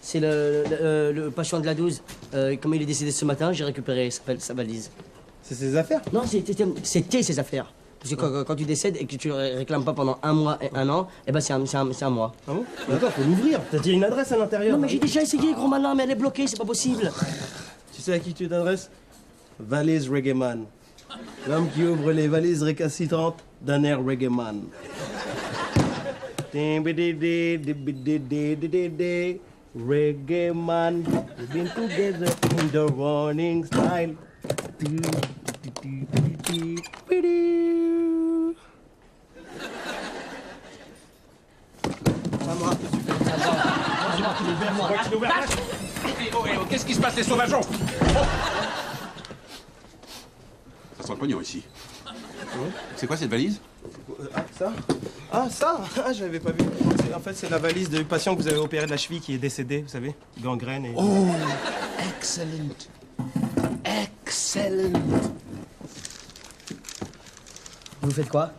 C'est le patient de la 12. Comme il est décédé ce matin, j'ai récupéré sa valise. C'est ses affaires? Non, c'était ses affaires. Parce que quand tu décèdes et que tu le réclames pas pendant 1 mois et 1 an, eh ben c'est un mois. Ah bon? Mais attends, faut l'ouvrir. Peut-être qu'il y a une adresse à l'intérieur. Non, mais j'ai déjà essayé, gros malin, mais elle est bloquée, c'est pas possible. Tu sais à qui tu t'adresses? Valise Reggae Man. L'homme qui ouvre les valises récalcitrantes d'un air reggae man. Reggae man, we've been together in the running style. Qu'est-ce qui se passe, les sauvageons? Ça sent le pognon ici. C'est quoi cette valise? Ça? Ah, ça? Ah, je l'avais pas vu. En fait, c'est la valise du patient que vous avez opéré de la cheville qui est décédé, vous savez? Gangrène et... Oh, excellent. Excellent. Vous faites quoi?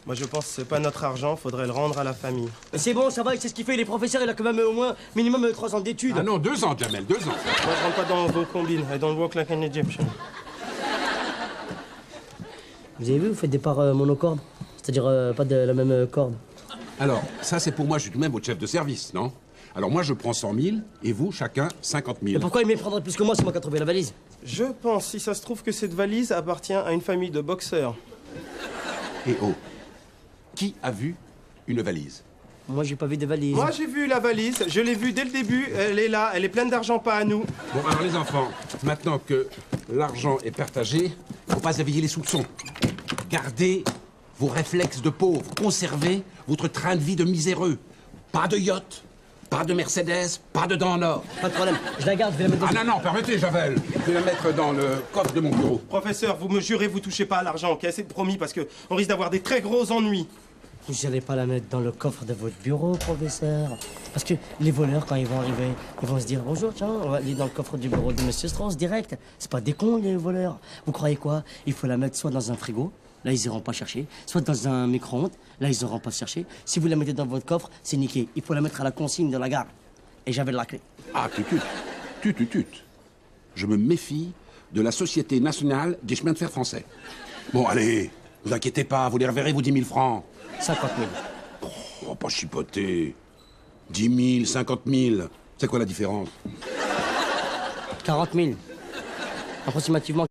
Moi, je pense que c'est pas notre argent, faudrait le rendre à la famille. C'est bon, ça va, c'est ce qu'il fait, il est professeur, il a quand même au moins minimum 3 ans d'études. Ah non, 2 ans, Jamel, 2 ans. Moi, je rentre pas dans vos combines. I don't work like an Egyptian. Vous avez vu, vous faites des parts monocordes. C'est-à-dire pas de la même corde. Alors, ça, c'est pour moi, je suis tout de même votre chef de service, non? Alors moi, je prends 100 000, et vous, chacun, 50 000. Mais pourquoi il me prendrait plus que moi, c'est moi qui ai trouvé la valise? Je pense, si ça se trouve, que cette valise appartient à une famille de boxeurs. Et oh, qui a vu une valise? Moi, j'ai pas vu de valise. Moi, j'ai vu la valise, je l'ai vue dès le début, elle est là, elle est pleine d'argent, pas à nous. Bon, alors les enfants, maintenant que l'argent est partagé, faut pas éveiller les soupçons. Gardez vos réflexes de pauvres, conservez votre train de vie de miséreux. Pas de yacht, pas de Mercedes, pas de dents en or. Pas de problème, je la garde, je vais la mettre dans... Ah non, permettez, Javel. Je vais la mettre dans le coffre de mon bureau. Professeur, vous me jurez, vous touchez pas à l'argent, ok? C'est promis, parce que on risque d'avoir des très gros ennuis. Vous n'allez pas la mettre dans le coffre de votre bureau, professeur. Parce que les voleurs, quand ils vont arriver, ils vont se dire « Bonjour, tiens, on va aller dans le coffre du bureau de Monsieur Strauss, direct. » C'est pas des cons, les voleurs. Vous croyez quoi? Il faut la mettre soit dans un frigo, là, ils iront pas chercher, soit dans un micro-ondes, là, ils iront pas chercher. Si vous la mettez dans votre coffre, c'est niqué. Il faut la mettre à la consigne de la gare. Et j'avais la clé. Ah, tut. Je me méfie de la Société nationale des chemins de fer français. Bon, allez, vous inquiétez pas, vous les reverrez, vos 10 000 francs. 50 000. Oh, pas chipoter. 10 000, 50 000. C'est quoi la différence? 40 000. Approximativement